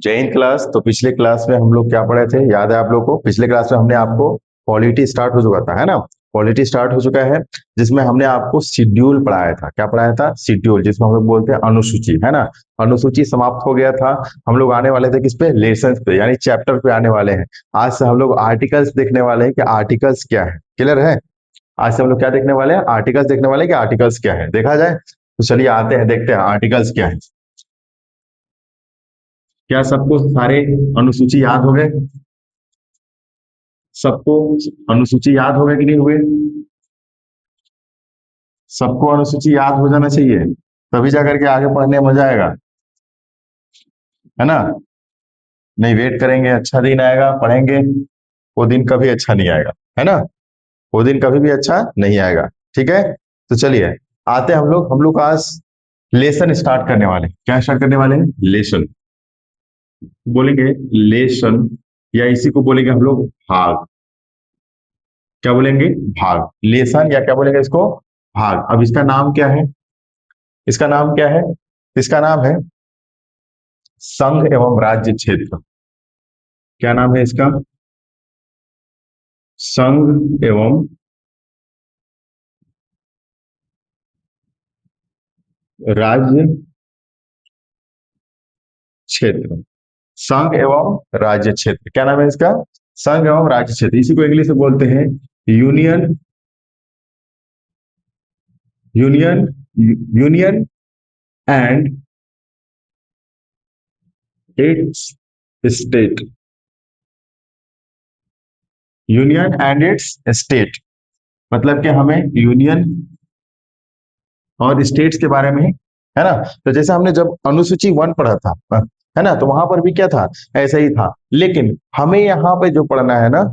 जय हिंद क्लास। तो पिछले क्लास में हम लोग क्या पढ़े थे, याद है आप लोग को? पिछले क्लास में हमने आपको पॉलिटी स्टार्ट हो चुका था, है ना? पॉलिटी स्टार्ट हो चुका है, जिसमें हमने आपको शेड्यूल पढ़ाया था। क्या पढ़ाया था? शेड्यूल, जिसमें हम लोग बोलते हैं अनुसूची, है ना? अनुसूची समाप्त हो गया था। हम लोग आने वाले थे किस पे? लेसन पे, यानी चैप्टर पे आने वाले हैं। आज से हम लोग आर्टिकल्स देखने वाले हैं कि आर्टिकल्स क्या है। क्लियर है? आज से हम लोग क्या देखने वाले हैं? आर्टिकल्स देखने वाले हैं कि आर्टिकल्स क्या है, देखा जाए। तो चलिए आते हैं, देखते हैं आर्टिकल्स क्या है। क्या सबको सारे अनुसूची याद हो गए? सबको अनुसूची याद हो गए कि नहीं हुए? सबको अनुसूची याद हो जाना चाहिए, तभी जाकर के आगे पढ़ने में मजा आएगा, है ना? नहीं वेट करेंगे, अच्छा दिन आएगा, पढ़ेंगे, वो दिन कभी अच्छा नहीं आएगा, है ना? वो दिन कभी भी अच्छा नहीं आएगा। ठीक है, तो चलिए आते हैं हम लोग आज लेसन स्टार्ट करने वाले हैं। क्या स्टार्ट करने वाले हैं? लेसन बोलेंगे, लेसन, या इसी को बोलेंगे हम लोग भाग। क्या बोलेंगे? भाग। लेसन, या क्या बोलेंगे इसको? भाग। अब इसका नाम क्या है? इसका नाम क्या है? इसका नाम है संघ एवं राज्य क्षेत्र। क्या नाम है इसका? संघ एवं राज्य क्षेत्र। संघ एवं राज्य क्षेत्र, क्या नाम है इसका? संघ एवं राज्य क्षेत्र। इसी को इंग्लिश में बोलते हैं union, union, union and it's state. Union and it's state, मतलब कि हमें यूनियन और स्टेट्स के बारे में, है ना? तो जैसे हमने जब अनुसूची 1 पढ़ा था, है ना, तो वहां पर भी क्या था? ऐसा ही था। लेकिन हमें यहाँ पे जो पढ़ना है ना,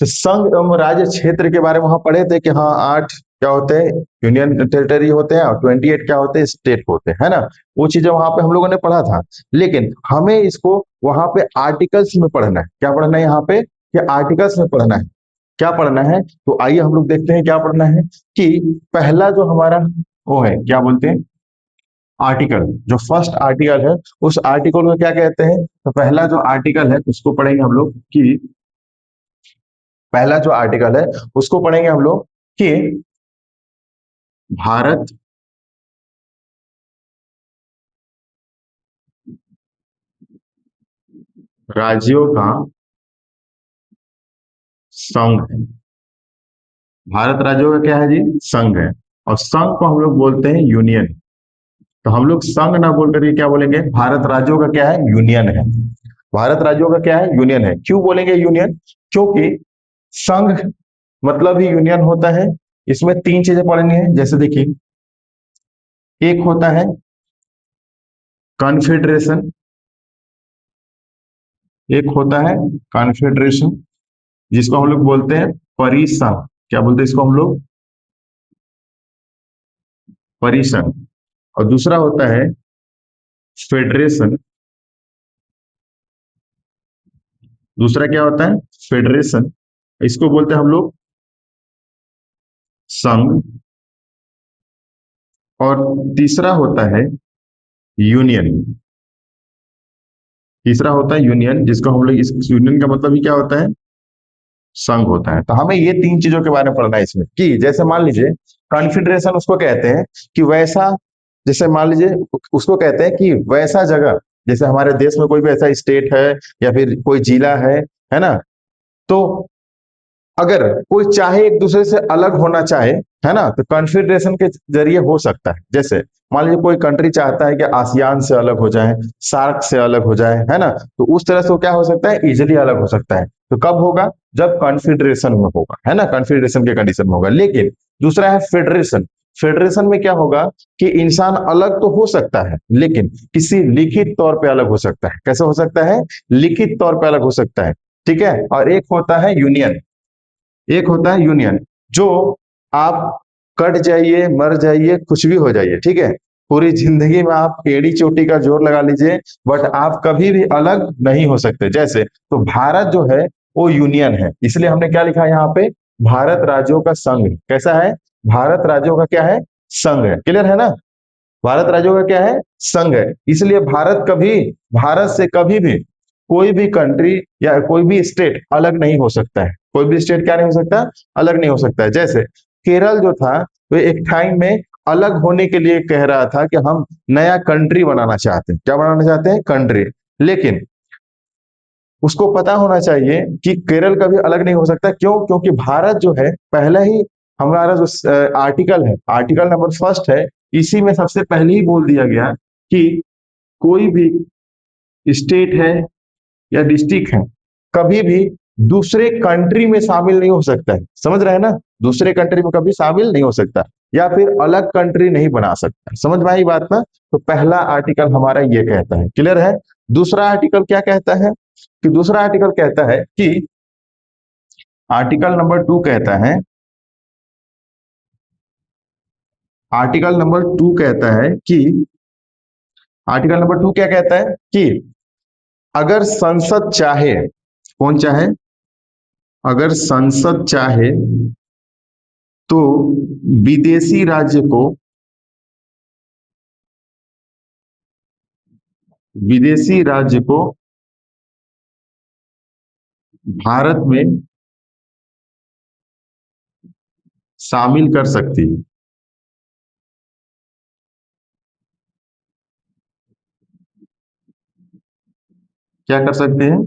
तो संघ एवं राज्य क्षेत्र के बारे में वहां पढ़े थे कि हाँ 8 क्या होते हैं? यूनियन टेरिटरी होते हैं, और 28 क्या होते हैं? स्टेट होते हैं, है ना? वो चीजें वहां पे हम लोगों ने पढ़ा था। लेकिन हमें इसको वहां पे आर्टिकल्स में पढ़ना है। क्या पढ़ना है यहाँ पे? कि आर्टिकल्स में पढ़ना है। क्या पढ़ना है? तो आइए हम लोग देखते हैं क्या पढ़ना है। कि पहला जो हमारा वो है, क्या बोलते हैं? आर्टिकल। जो फर्स्ट आर्टिकल है, उस आर्टिकल को क्या कहते हैं? तो पहला जो आर्टिकल है उसको पढ़ेंगे हम लोग कि पहला जो आर्टिकल है उसको पढ़ेंगे हम लोग कि भारत राज्यों का संघ है। भारत राज्यों का क्या है जी? संघ है। और संघ को हम लोग बोलते हैं यूनियन। तो हम लोग संघ ना बोल करके क्या बोलेंगे? भारत राज्यों का क्या है? यूनियन है। भारत राज्यों का क्या है? यूनियन है। क्यों बोलेंगे यूनियन? क्योंकि संघ मतलब ही यूनियन होता है। इसमें 3 चीजें पढ़नी है, जैसे देखिए, एक होता है कॉन्फेडरेशन, एक होता है कॉन्फेडरेशन, जिसको हम लोग बोलते हैं परिसंघ। क्या बोलते हैं इसको हम लोग? परिसंघ। और दूसरा होता है फेडरेशन। दूसरा क्या होता है? फेडरेशन। इसको बोलते हैं हम लोग संघ। और तीसरा होता है यूनियन। तीसरा होता है यूनियन, जिसको हम लोग, इस यूनियन का मतलब ही क्या होता है? संघ होता है। तो हमें ये 3 चीजों के बारे में पढ़ना है इसमें। कि जैसे मान लीजिए कॉन्फेडरेशन उसको कहते हैं कि वैसा, जैसे मान लीजिए उसको कहते हैं कि वैसा जगह, जैसे हमारे देश में कोई भी ऐसा स्टेट है या फिर कोई जिला है ना? तो अगर कोई चाहे एक दूसरे से अलग होना चाहे, है ना, तो कॉन्फेडरेशन के जरिए हो सकता है। जैसे मान लीजिए कोई कंट्री चाहता है कि आसियान से अलग हो जाए, सार्क से अलग हो जाए, है ना, तो उस तरह से वो क्या हो सकता है? इजिली अलग हो सकता है। तो कब होगा? जब कॉन्फेडरेशन में होगा, है ना, कॉन्फेडरेशन के कंडीशन में होगा। लेकिन दूसरा है फेडरेशन। फेडरेशन में क्या होगा? कि इंसान अलग तो हो सकता है, लेकिन किसी लिखित तौर पे अलग हो सकता है। कैसे हो सकता है? लिखित तौर पे अलग हो सकता है। ठीक है। और एक होता है यूनियन। एक होता है यूनियन, जो आप कट जाइए, मर जाइए, कुछ भी हो जाइए, ठीक है, पूरी जिंदगी में आप एड़ी चोटी का जोर लगा लीजिए, बट आप कभी भी अलग नहीं हो सकते। जैसे तो भारत जो है वो यूनियन है, इसलिए हमने क्या लिखा है यहाँ पे? भारत राज्यों का संघ। कैसा है? भारत राज्यों का क्या है? संघ है। क्लियर है ना? भारत राज्यों का क्या है, संघ है। इसलिए भारत से कभी भी कोई भी कंट्री या कोई भी स्टेट अलग नहीं हो सकता है। कोई भी स्टेट क्या नहीं हो सकता, अलग नहीं हो सकता है। जैसे केरल जो था वो एक टाइम में अलग होने के लिए कह रहा था कि हम नया कंट्री बनाना चाहते हैं। क्या बनाना चाहते हैं, कंट्री। लेकिन उसको पता होना चाहिए कि केरल कभी अलग नहीं हो सकता। क्यों? क्योंकि भारत जो है पहले ही, हमारा जो आर्टिकल है, आर्टिकल नंबर फर्स्ट है, इसी में सबसे पहले ही बोल दिया गया कि कोई भी स्टेट है या डिस्ट्रिक्ट है कभी भी दूसरे कंट्री में शामिल नहीं हो सकता है। समझ रहे हैं ना, दूसरे कंट्री में कभी शामिल नहीं हो सकता या फिर अलग कंट्री नहीं बना सकता। समझ में आई बात ना? तो पहला आर्टिकल हमारा ये कहता है, क्लियर है। दूसरा आर्टिकल क्या कहता है, कि दूसरा आर्टिकल कहता है कि आर्टिकल नंबर 2 कहता है, आर्टिकल नंबर 2 कहता है कि आर्टिकल नंबर 2 क्या कहता है कि अगर संसद चाहे, कौन चाहे, अगर संसद चाहे तो विदेशी राज्य को, विदेशी राज्य को भारत में शामिल कर सकती है। क्या कर सकते हैं,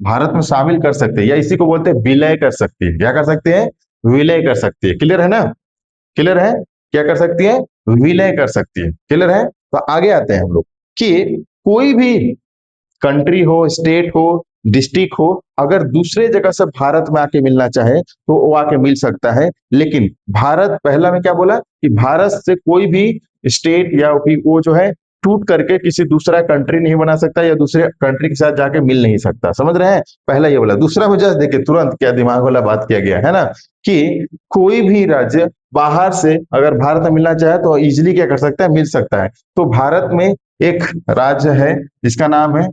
भारत में शामिल कर सकते हैं, या इसी को बोलते हैं विलय कर सकती है। क्या कर सकते हैं, विलय कर सकती है। क्लियर है ना, क्लियर है। क्या कर सकती है, विलय कर सकती है। क्लियर है। तो आगे आते हैं हम लोग कि कोई भी कंट्री हो, स्टेट हो, डिस्ट्रिक्ट हो, अगर दूसरे जगह से भारत में आके मिलना चाहे तो वो आके मिल सकता है। लेकिन भारत, पहला में क्या बोला कि भारत से कोई भी स्टेट या फिर वो जो है टूट करके किसी दूसरा कंट्री नहीं बना सकता या दूसरे कंट्री के साथ जाके मिल नहीं सकता। समझ रहे हैं, पहला ये बोला। दूसरा में जस्ट देखिए तुरंत क्या दिमाग वाला बात किया गया है ना, कि कोई भी राज्य बाहर से अगर भारत में मिलना चाहे तो इजिली क्या कर सकता है, मिल सकता है। तो भारत में एक राज्य है जिसका नाम है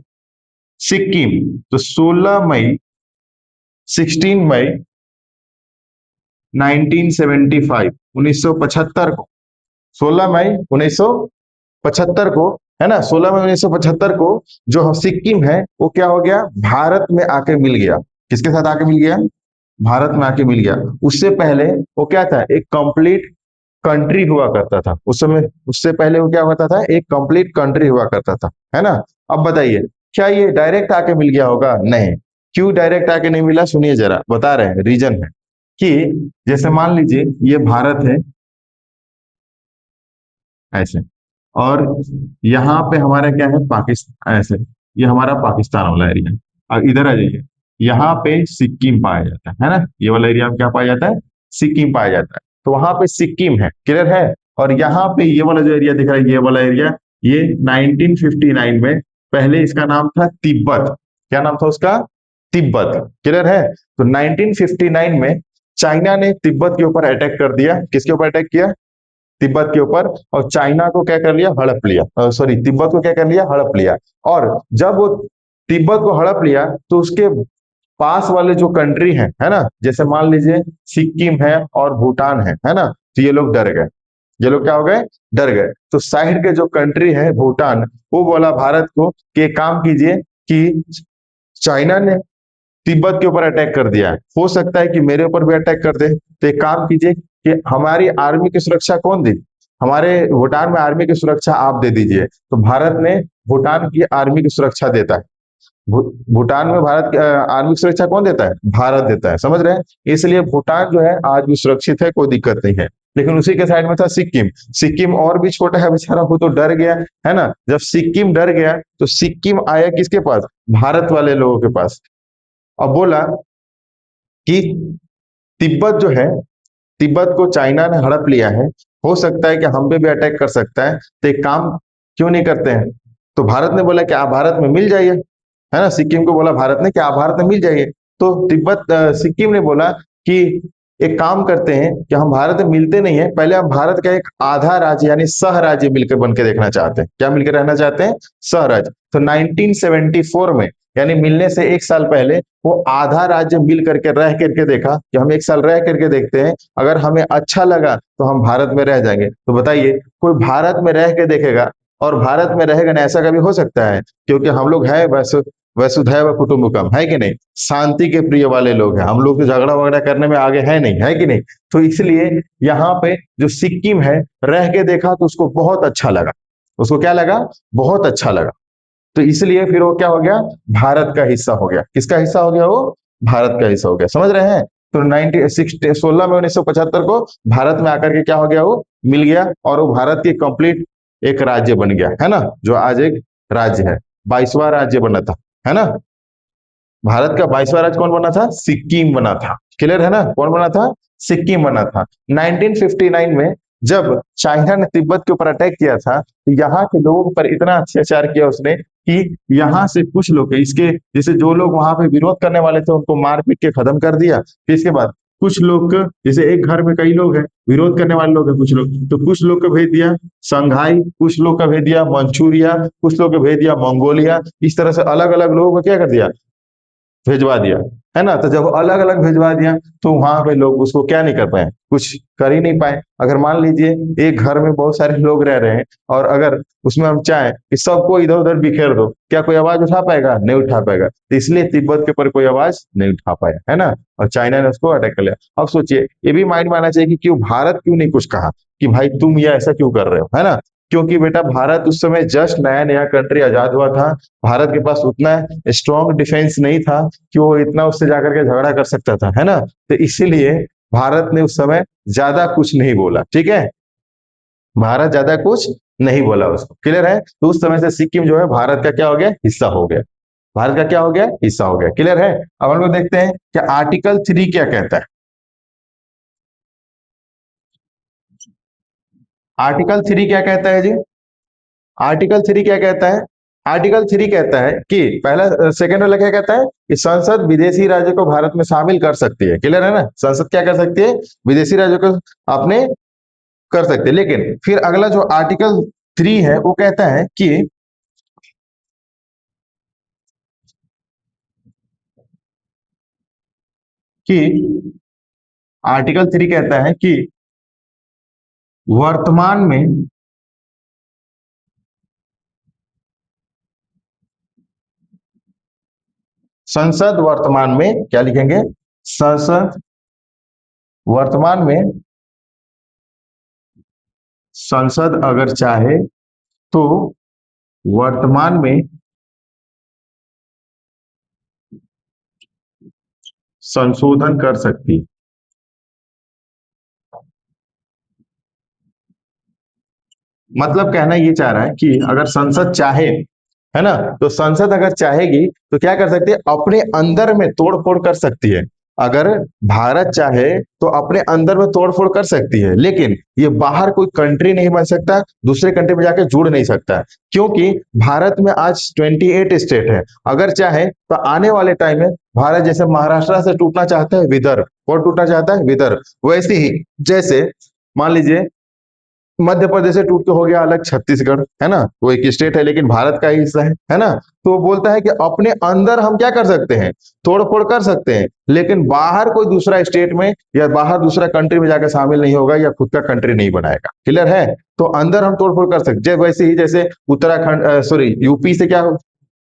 सिक्किम। तो 16 मई, 16 मई 1975, 1975 को, 16 मई 1975 को, है ना, 16 मई 1975 को जो सिक्किम है वो क्या हो गया, भारत में आके मिल गया। किसके साथ आके मिल गया, भारत में आके मिल गया। उससे पहले वो क्या था, एक कंप्लीट कंट्री हुआ करता था उस समय। उससे पहले वो क्या होता था, एक कंप्लीट कंट्री हुआ करता था, है ना। अब बताइए, क्या ये डायरेक्ट आके मिल गया होगा, नहीं। क्यों डायरेक्ट आके नहीं मिला, सुनिए जरा, बता रहे हैं, रीजन है कि जैसे मान लीजिए ये भारत है ऐसे, और यहाँ पे हमारा क्या है, पाकिस्तान ऐसे, ये हमारा पाकिस्तान वाला एरिया। अब इधर आ जाइए, यहाँ पे सिक्किम पाया जाता है ना, ये वाला एरिया में क्या पाया जाता है, सिक्किम पाया जाता है। तो वहां पे सिक्किम है, क्लियर है। और यहाँ पे ये वाला जो एरिया दिख रहा है, ये वाला एरिया, ये 1959 में पहले इसका नाम था तिब्बत। क्या नाम था उसका, तिब्बत। क्लियर है। तो 1959 में चाइना ने तिब्बत के ऊपर अटैक कर दिया। किसके ऊपर अटैक किया, तिब्बत के ऊपर। और चाइना को क्या कर लिया, हड़प लिया, सॉरी, तिब्बत को क्या कर लिया, हड़प लिया। और जब वो तिब्बत को हड़प लिया तो उसके पास वाले जो कंट्री है ना, जैसे मान लीजिए सिक्किम है और भूटान है ना, तो ये लोग डर गए। ये लोग क्या हो गए, डर गए। तो साइड के जो कंट्री है भूटान, वो बोला भारत को कि एक काम कीजिए कि चाइना ने तिब्बत के ऊपर अटैक कर दिया है, हो सकता है कि मेरे ऊपर भी अटैक कर दे। तो एक काम कीजिए कि हमारी आर्मी की सुरक्षा कौन दी, हमारे भूटान में आर्मी की सुरक्षा आप दे दीजिए। तो भारत ने भूटान की आर्मी की सुरक्षा देता है। भूटान में भारत की आर्मी की सुरक्षा कौन देता है, भारत देता है। समझ रहे हैं। इसलिए भूटान जो है आज भी सुरक्षित है, कोई दिक्कत नहीं है। लेकिन उसी के साइड में था सिक्किम। सिक्किम और भी छोटा है बेचारा, वो तो डर गया, है ना। जब सिक्किम डर गया तो सिक्किम आया किसके पास, भारत वाले लोगों के पास। अब बोला कि तिब्बत जो है, तिब्बत को चाइना ने हड़प लिया है, हो सकता है कि हम पे भी अटैक कर सकता है। तो एक काम क्यों नहीं करते हैं। तो भारत ने बोला कि आप भारत में मिल जाइए, है ना। सिक्किम को बोला भारत ने कि आप भारत में मिल जाइए। तो तिब्बत सिक्किम ने बोला कि एक काम करते हैं कि हम भारत में मिलते नहीं है, पहले हम भारत का एक आधा राज्य यानी सह राज्य मिलकर बन के देखना चाहते हैं। क्या मिलकर रहना चाहते हैं? सह राज्य। तो 1974 में यानी मिलने से एक साल पहले वो आधा राज्य मिल करके रह करके देखा कि हम एक साल रह करके देखते हैं, अगर हमें अच्छा लगा तो हम भारत में रह जाएंगे। तो बताइए, कोई भारत में रह के देखेगा और भारत में रहेगा ना, ऐसा कभी हो सकता है? क्योंकि हम लोग है वसुधैव कुटुंबकम, है कि नहीं? शांति के प्रिय वाले लोग हैं हम लोग, तो झगड़ा वगड़ा करने में आगे है नहीं, है कि नहीं? तो इसलिए यहाँ पे जो सिक्किम है, रह के देखा तो उसको बहुत अच्छा लगा। उसको क्या लगा? बहुत अच्छा लगा। तो इसलिए फिर वो क्या हो गया? भारत का हिस्सा हो गया। किसका हिस्सा हो गया वो? भारत का हिस्सा हो गया। समझ रहे हैं? तो 16 में 1975 को भारत में आकर के क्या हो गया? वो मिल गया और वो भारत की कंप्लीट एक राज्य बन गया, है ना? जो आज एक राज्य है, 22वां राज्य बना था, है ना? भारत का 22वां राज्य कौन बना था? सिक्किम बना था। क्लियर है ना? कौन बना था? सिक्किम बना था। 1959 में जब चाइना ने तिब्बत के ऊपर अटैक किया था, तो यहाँ के लोगों पर इतना अत्याचार किया उसने कि यहाँ से कुछ लोग, इसके जैसे जो लोग वहां पे विरोध करने वाले थे उनको मार पीट के खत्म कर दिया। फिर इसके बाद कुछ लोग, जैसे एक घर में कई लोग हैं, विरोध करने वाले लोग हैं कुछ लोग, तो कुछ लोग को भेज दिया संघाई, कुछ लोग का भेज दिया मंचूरिया, कुछ लोग को भेज दिया मंगोलिया। इस तरह से अलग अलग लोगों को क्या कर दिया? भिजवा दिया, है ना? तो जब अलग अलग भिजवा दिया तो वहां पे लोग उसको क्या नहीं कर पाए? कुछ कर ही नहीं पाए। अगर मान लीजिए एक घर में बहुत सारे लोग रह रहे हैं और अगर उसमें हम चाहें कि सबको इधर उधर बिखेर दो, क्या कोई आवाज उठा पाएगा? नहीं उठा पाएगा। तो इसलिए तिब्बत के ऊपर कोई आवाज नहीं उठा पाया, है ना? और चाइना ने उसको अटैक कर लिया। अब सोचिए, ये भी माइंड में आना चाहिए कि क्यों भारत क्यों नहीं कुछ कहा कि भाई तुम ये ऐसा क्यों कर रहे हो, है ना? क्योंकि बेटा भारत उस समय जस्ट नया नया कंट्री आजाद हुआ था। भारत के पास उतना स्ट्रॉन्ग डिफेंस नहीं था कि वो इतना उससे जाकर के झगड़ा कर सकता था, है ना? तो इसीलिए भारत ने उस समय ज्यादा कुछ नहीं बोला, ठीक है? भारत ज्यादा कुछ नहीं बोला उसको। क्लियर है? तो उस समय से सिक्किम जो है भारत का क्या हो गया? हिस्सा हो गया। भारत का क्या हो गया? हिस्सा हो गया। क्लियर है? अब हम लोग देखते हैं कि आर्टिकल 3 क्या कहता है। आर्टिकल 3 क्या कहता है जी? आर्टिकल 3 क्या कहता है? आर्टिकल 3 कहता है कि पहला सेकंड वाला क्या कहता है कि संसद विदेशी राज्य को भारत में शामिल कर सकती है। क्लियर है ना? संसद क्या कर सकती है? विदेशी राज्यों को अपने कर सकते हैं। लेकिन फिर अगला जो आर्टिकल 3 है वो कहता है कि आर्टिकल 3 कहता है कि वर्तमान में संसद वर्तमान में क्या लिखेंगे? संसद वर्तमान में संसद अगर चाहे तो वर्तमान में संशोधन कर सकती। मतलब कहना ये चाह रहा है कि अगर संसद चाहे, है ना, तो संसद अगर चाहेगी तो क्या कर सकती है? अपने अंदर में तोड़ फोड़ कर सकती है। अगर भारत चाहे तो अपने अंदर में तोड़ फोड़ कर सकती है, लेकिन ये बाहर कोई कंट्री नहीं बन सकता, दूसरे कंट्री में जाके जुड़ नहीं सकता, क्योंकि भारत में आज 28 स्टेट है। अगर चाहे तो आने वाले टाइम में भारत जैसे महाराष्ट्र से टूटना चाहता है विदर्भ, और टूटना चाहता है विदर्भ, वैसे ही जैसे मान लीजिए मध्य प्रदेश से टूट के हो गया अलग छत्तीसगढ़, है ना? वो एक स्टेट है लेकिन भारत का ही हिस्सा है ना? तो वो बोलता है कि अपने अंदर हम क्या कर सकते हैं? तोड़ फोड़ कर सकते हैं, लेकिन बाहर कोई दूसरा स्टेट में या बाहर दूसरा कंट्री में जाकर शामिल नहीं होगा या खुद का कंट्री नहीं बनाएगा। क्लियर है? तो अंदर हम तोड़ फोड़ कर सकते हैं। वैसे ही जैसे उत्तराखंड, सॉरी, यूपी से क्या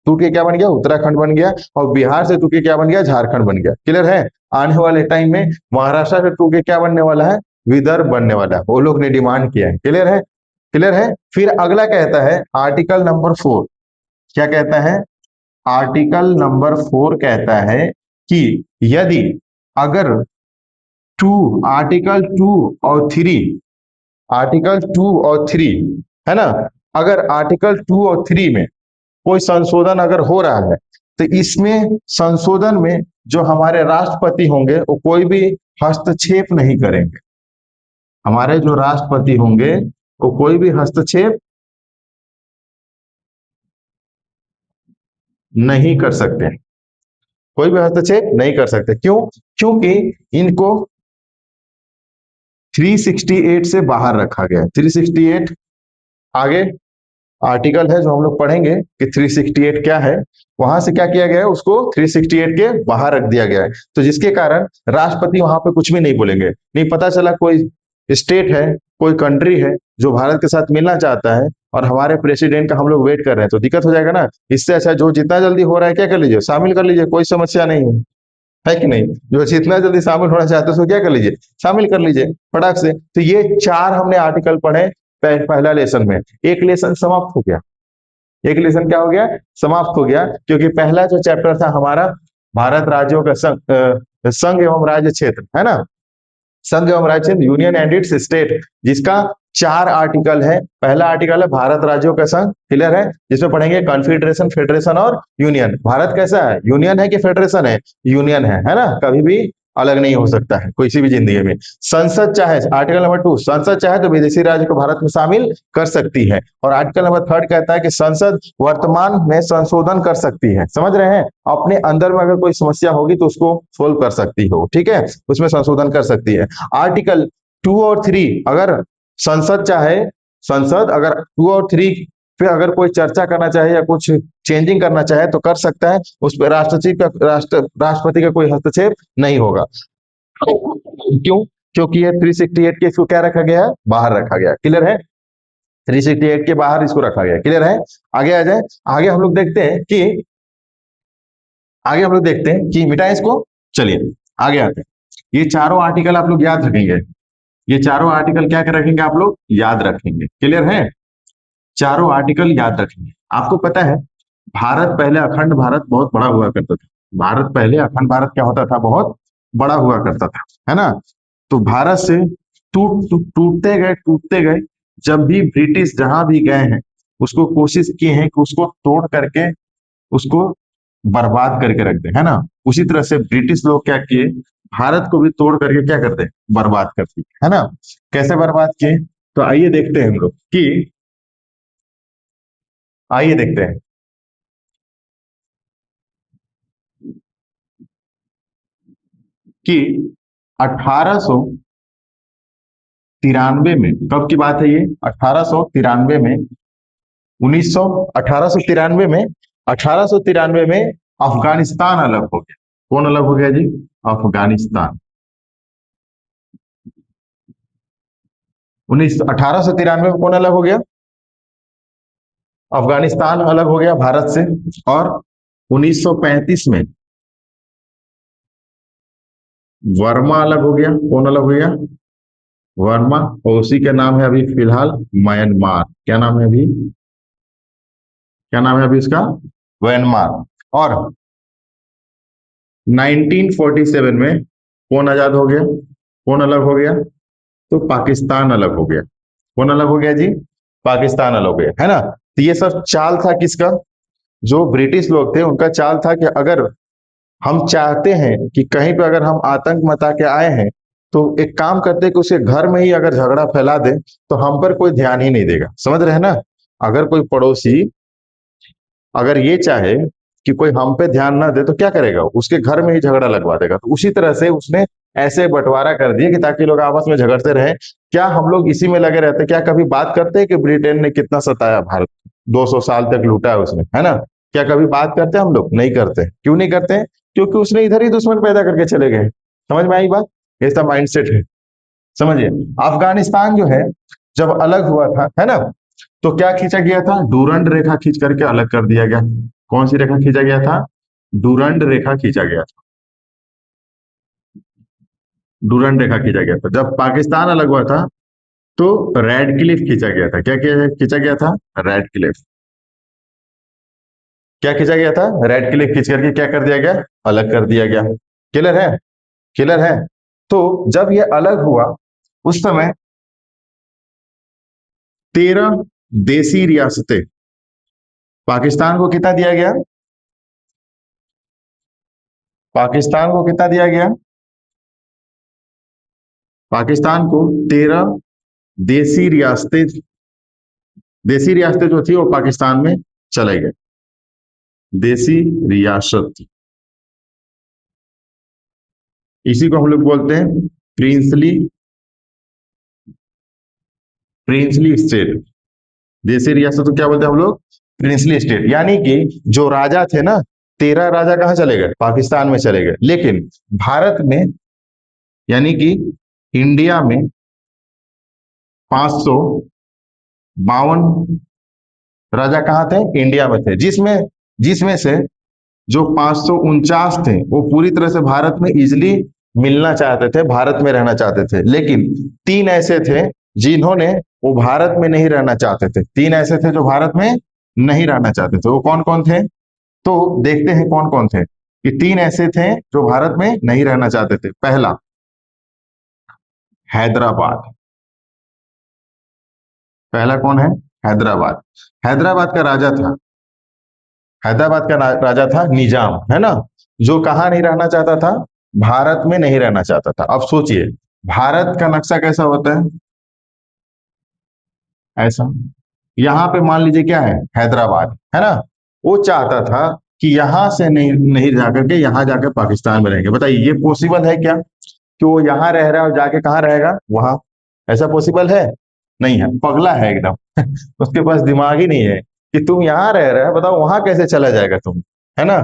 टूट के क्या बन गया? उत्तराखंड बन गया, और बिहार से टूट के क्या बन गया? झारखंड बन गया। क्लियर है? आने वाले टाइम में महाराष्ट्र से टूट के क्या बनने वाला है? विदर्भ बनने वाला है। वो लोग ने डिमांड किया है। क्लियर है? क्लियर है? फिर अगला कहता है आर्टिकल नंबर 4। क्या कहता है? आर्टिकल नंबर 4 कहता है कि यदि अगर टू आर्टिकल 2 और 3 है ना, अगर आर्टिकल 2 और 3 में कोई संशोधन अगर हो रहा है, तो इसमें संशोधन में जो हमारे राष्ट्रपति होंगे वो कोई भी हस्तक्षेप नहीं करेंगे। हमारे जो राष्ट्रपति होंगे वो कोई भी हस्तक्षेप नहीं कर सकते। कोई भी हस्तक्षेप नहीं कर सकते। क्यों? क्योंकि इनको 368 से बाहर रखा गया है। 368 आगे आर्टिकल है जो हम लोग पढ़ेंगे कि 368 क्या है। वहां से क्या किया गया है, उसको 368 के बाहर रख दिया गया है। तो जिसके कारण राष्ट्रपति वहां पे कुछ भी नहीं बोलेंगे। नहीं पता चला कोई स्टेट है, कोई कंट्री है जो भारत के साथ मिलना चाहता है और हमारे प्रेसिडेंट का हम लोग वेट कर रहे हैं, तो दिक्कत हो जाएगा ना। इससे अच्छा जो जितना जल्दी हो रहा है क्या कर लीजिए, शामिल कर लीजिए, कोई समस्या नहीं है कि नहीं। जो जितना जल्दी शामिल होना चाहते हैं उसको क्या कर लीजिए, शामिल कर लीजिए फटाक से। तो ये चार हमने आर्टिकल पढ़े पहला लेसन में। एक लेसन समाप्त हो गया, एक लेसन क्या हो गया, समाप्त हो गया, क्योंकि पहला जो चैप्टर था हमारा भारत राज्यों का संघ एवं राज्य क्षेत्र है ना, संघ एवं राज्य क्षेत्र, यूनियन एंड इट्स स्टेट, जिसका चार आर्टिकल है। पहला आर्टिकल है भारत राज्यों का संघ, क्लियर है, जिसमें पढ़ेंगे कॉन्फेडरेशन, फेडरेशन और यूनियन। भारत कैसा है, यूनियन है कि फेडरेशन है, यूनियन है ना, कभी भी अलग नहीं हो सकता है कोई सी भी जिंदगी में। संसद चाहे, आर्टिकल नंबर 2, संसद चाहे तो विदेशी राज्य को भारत में शामिल कर सकती है। और आर्टिकल नंबर 3 कहता है कि संसद वर्तमान में संशोधन कर सकती है, समझ रहे हैं, अपने अंदर में अगर कोई समस्या होगी तो उसको सोल्व कर सकती हो, ठीक है, उसमें संशोधन कर सकती है। आर्टिकल 2 और 3, अगर संसद चाहे, संसद अगर 2 और 3 पे अगर कोई चर्चा करना चाहे या कुछ चेंजिंग करना चाहे तो कर सकता है, उस पर राष्ट्रपति का कोई हस्तक्षेप नहीं होगा। क्यों, क्योंकि ये 368 के इसको क्या रखा गया है, बाहर रखा गया, क्लियर है, 368 के बाहर इसको रखा गया, क्लियर है। आगे आ जाए, आगे हम लोग देखते हैं कि, आगे हम लोग देखते हैं कि मिटाएं इसको, चलिए आगे आते हैं। ये चारों आर्टिकल आप लोग याद रखेंगे, ये चारों आर्टिकल क्या कर रखेंगे, आप लोग याद रखेंगे, क्लियर है, चारों आर्टिकल याद रखेंगे। आपको पता है भारत पहले, अखंड भारत बहुत बड़ा हुआ करता था, भारत पहले अखंड भारत क्या होता था, बहुत बड़ा हुआ करता था, है ना। तो भारत से टूटते गए, टूटते गए, जब भी ब्रिटिश जहां भी गए हैं उसको कोशिश किए हैं कि उसको तोड़ करके उसको बर्बाद करके रख दे, है ना। उसी तरह से ब्रिटिश लोग क्या किए, भारत को भी तोड़ करके क्या करते, बर्बाद कर दिए, है ना। कैसे बर्बाद किए, तो आइए देखते हैं हम लोग कि, आइए देखते हैं कि 1893 में, कब की बात है ये, 1893 में, 1900, 1893 में, 1893 में अफगानिस्तान अलग हो गया। कौन अलग हो गया जी, अफगानिस्तान। 1893 में कौन अलग हो गया, अफगानिस्तान अलग हो गया भारत से। और 1935 में वर्मा अलग हो गया, कौन अलग हो गया, वर्मा। और उसी का नाम है अभी फिलहाल म्यांमार। क्या नाम है अभी, क्या नाम है अभी इसका, म्यांमार। और 1947 में कौन आजाद हो गया, कौन अलग हो गया, तो पाकिस्तान अलग हो गया। कौन अलग हो गया जी, पाकिस्तान अलग हो गया, है ना। तो ये सब चाल था किसका, जो ब्रिटिश लोग थे उनका चाल था कि अगर हम चाहते हैं कि कहीं पे अगर हम आतंक मचा के आए हैं तो एक काम करते हैं कि उसके घर में ही अगर झगड़ा फैला दे तो हम पर कोई ध्यान ही नहीं देगा, समझ रहे हैं ना। अगर कोई पड़ोसी अगर ये चाहे कि कोई हम पे ध्यान ना दे तो क्या करेगा, उसके घर में ही झगड़ा लगवा देगा। तो उसी तरह से उसने ऐसे बंटवारा कर दिया कि ताकि लोग आपस में झगड़ते रहे। क्या हम लोग इसी में लगे रहते, क्या कभी बात करते हैं कि ब्रिटेन ने कितना सताया भारत, 200 साल तक लूटा है उसने, है ना। क्या कभी बात करते हैं हम लोग, नहीं करते। क्यों नहीं करते हैं, क्योंकि उसने इधर ही दुश्मन पैदा करके चले गए। समझ में आई बात, ऐसा माइंडसेट है, समझिए। अफगानिस्तान जो है जब अलग हुआ था, है ना, तो क्या खींचा गया था, डूरंड रेखा खींच करके अलग कर दिया गया। कौन सी रेखा खींचा गया था, डूरंड रेखा खींचा गया था, डूरंड रेखा खींचा गया था। जब पाकिस्तान अलग हुआ था तो रेड क्लिफ खींचा गया था। क्या खींचा गया था, रेड क्लिफ। क्या खींचा गया था, रेड क्लिफ खींच करके क्या कर दिया गया, अलग कर दिया गया, क्लियर है, क्लियर है। तो जब ये अलग हुआ उस समय 13 देसी रियासतें, पाकिस्तान को कितना दिया गया, पाकिस्तान को कितना दिया गया, पाकिस्तान को 13 देसी रियासतें, देसी रियासतें जो थी वो पाकिस्तान में चले गए, देसी रियासत, इसी को हम लोग बोलते हैं प्रिंसली प्रिंसली स्टेट, देशी रियासत को क्या बोलते हैं हम लोग? Princely state. यानी कि जो राजा थे ना, 13 राजा कहाँ चले गए? पाकिस्तान में चले गए। लेकिन भारत में, यानी कि इंडिया में 552 राजा कहाँ थे? इंडिया में थे। जिसमें जिसमें से जो 549 थे वो पूरी तरह से भारत में इजिली मिलना चाहते थे, भारत में रहना चाहते थे। लेकिन 3 ऐसे थे जिन्होंने, वो भारत में नहीं रहना चाहते थे। 3 ऐसे थे जो भारत में नहीं रहना चाहते थे। वो कौन कौन थे? तो देखते हैं कौन कौन थे। कि 3 ऐसे थे जो भारत में नहीं रहना चाहते थे। पहला, हैदराबाद। पहला कौन है? हैदराबाद। हैदराबाद का राजा था, हैदराबाद का राजा था निजाम, है ना? जो कहाँ नहीं रहना चाहता था? भारत में नहीं रहना चाहता था। अब सोचिए, भारत का नक्शा कैसा होता है? ऐसा। यहाँ पे मान लीजिए क्या है? हैदराबाद, है ना? वो चाहता था कि यहाँ से नहीं नहीं जाकर के यहाँ जाकर पाकिस्तान में रहेंगे। बताइए ये पॉसिबल है क्या? कि वो यहाँ रह रहा है और जाके कहाँ रहेगा? वहां। ऐसा पॉसिबल है? नहीं है, पगला है एकदम। उसके पास दिमाग ही नहीं है कि तुम यहाँ रह रहे हो, बताओ वहां कैसे चला जाएगा तुम, है ना?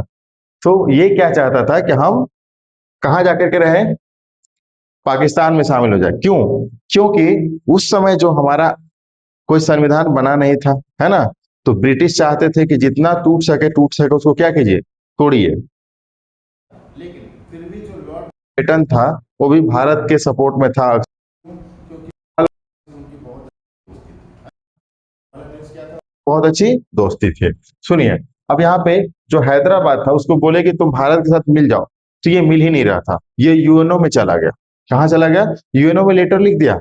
तो ये क्या चाहता था कि हम कहाँ जाकर के रहे? पाकिस्तान में शामिल हो जाए। क्यों? क्योंकि उस समय जो हमारा कोई संविधान बना नहीं था, है ना? तो ब्रिटिश चाहते थे कि जितना टूट सके उसको क्या कीजिए? तोड़िए। लेकिन फिर भी जो लॉर्ड माउंटबेटन था वो भी भारत के सपोर्ट में था। बहुत अच्छी दोस्ती थी। सुनिए, अब यहाँ पे जो हैदराबाद था उसको बोले कि तुम भारत के साथ मिल जाओ, तो ये मिल ही नहीं रहा था। ये यूएनओ में चला गया। कहाँ चला गया? यूएनओ में लेटर लिख दिया,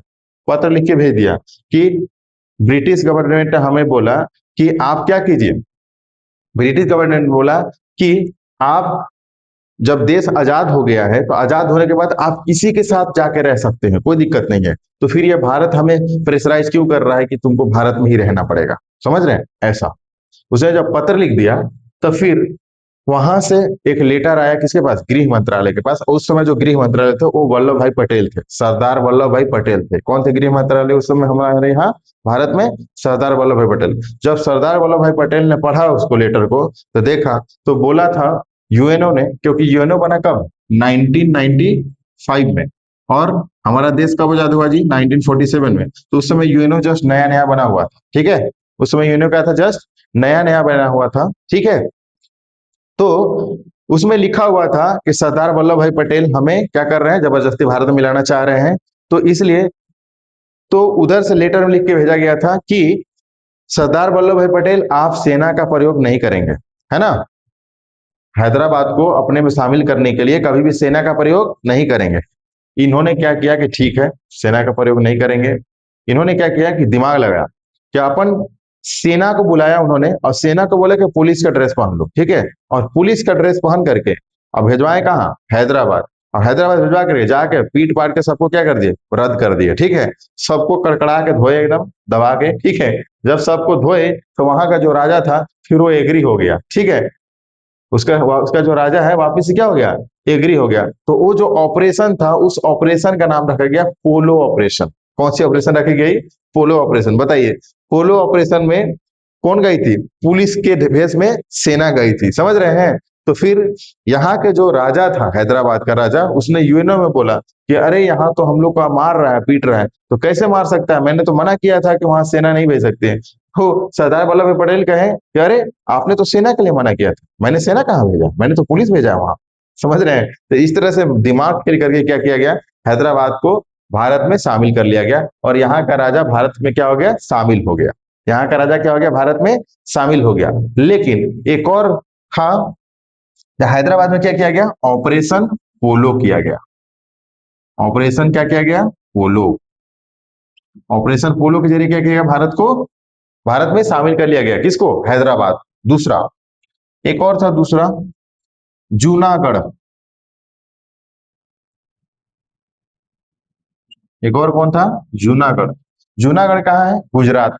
पत्र लिख के भेज दिया कि ब्रिटिश गवर्नमेंट ने हमें बोला कि आप क्या कीजिए। ब्रिटिश गवर्नमेंट ने बोला कि आप, जब देश आजाद हो गया है तो आजाद होने के बाद आप किसी के साथ जाके रह सकते हैं, कोई दिक्कत नहीं है। तो फिर ये भारत हमें प्रेशराइज क्यों कर रहा है कि तुमको भारत में ही रहना पड़ेगा? समझ रहे हैं? ऐसा उसने जब पत्र लिख दिया, तो फिर वहां से एक लेटर आया किसके पास? गृह मंत्रालय के पास। उस समय जो गृह मंत्रालय थे वो वल्लभ भाई पटेल थे, सरदार वल्लभ भाई पटेल थे। कौन थे गृह मंत्रालय उस समय हमारे यहाँ भारत में? सरदार वल्लभ भाई पटेल। जब सरदार वल्लभ भाई पटेल ने पढ़ा उसको लेटर को, तो देखा, तो बोला था यूएनओ ने, क्योंकि यूएनओ बना कब? 1995 में। और हमारा देश कब आजाद हुआ जी? 1947 में। तो उस समय यूएनओ जस्ट नया नया बना हुआ था, ठीक है? उस समय यूएनओ क्या था? जस्ट नया नया बना हुआ था, ठीक है? तो उसमें लिखा हुआ था कि सरदार वल्लभ भाई पटेल हमें क्या कर रहे हैं? जबरदस्ती भारत में मिलाना चाह रहे हैं। तो इसलिए, तो उधर से लेटर में लिख के भेजा गया था कि सरदार वल्लभ भाई पटेल आप सेना का प्रयोग नहीं करेंगे, है ना? हैदराबाद को अपने में शामिल करने के लिए कभी भी सेना का प्रयोग नहीं करेंगे। इन्होंने क्या किया कि ठीक है, सेना का प्रयोग नहीं करेंगे। इन्होंने क्या किया कि दिमाग लगाया कि अपन सेना को बुलाया उन्होंने, और सेना को बोले कि पुलिस का ड्रेस पहन लो, ठीक है? और पुलिस का ड्रेस पहन करके अब भेजवाए कहाँ? हैदराबाद। और हैदराबाद भिजवा करके जाके पीट पाट के सबको क्या कर दिए? रद्द कर दिए, ठीक है? सबको कड़कड़ा के धोए एकदम दबा के, ठीक है? जब सबको धोए तो वहां का जो राजा था फिर वो एग्री हो गया, ठीक है? उसका उसका जो राजा है वापिस से क्या हो गया? एग्री हो गया। तो वो जो ऑपरेशन था उस ऑपरेशन का नाम रखा गया पोलो ऑपरेशन। कौन सी ऑपरेशन रखी गई? पोलो ऑपरेशन। बताइए, पोलो ऑपरेशन में कौन गई थी? पुलिस के भेष में सेना गई थी। समझ रहे हैं? तो फिर यहाँ के जो राजा था, हैदराबाद का राजा, उसने यूएनओ में बोला कि अरे यहाँ तो हम लोग को मार रहा है, पीट रहा है, तो कैसे मार सकता है? मैंने तो मना किया था कि वहां सेना नहीं भेज सकते। तो सरदार वल्लभ भाई पटेल कहे कि अरे आपने तो सेना के लिए मना किया था, मैंने सेना कहाँ भेजा, मैंने तो पुलिस भेजा वहां। समझ रहे हैं? तो इस तरह से दिमाग खेल करके क्या किया गया? हैदराबाद को भारत में शामिल कर लिया गया, और यहाँ का राजा भारत में क्या हो गया? शामिल हो गया। यहाँ का राजा क्या हो गया? भारत में शामिल हो गया। लेकिन एक और था, हैदराबाद में क्या किया गया? ऑपरेशन पोलो किया गया। ऑपरेशन क्या किया गया? पोलो। ऑपरेशन पोलो के जरिए क्या किया गया? भारत में शामिल कर लिया गया। किसको? हैदराबाद। दूसरा, एक और था दूसरा, जूनागढ़। एक और कौन था? जूनागढ़। जूनागढ़ कहाँ है? गुजरात।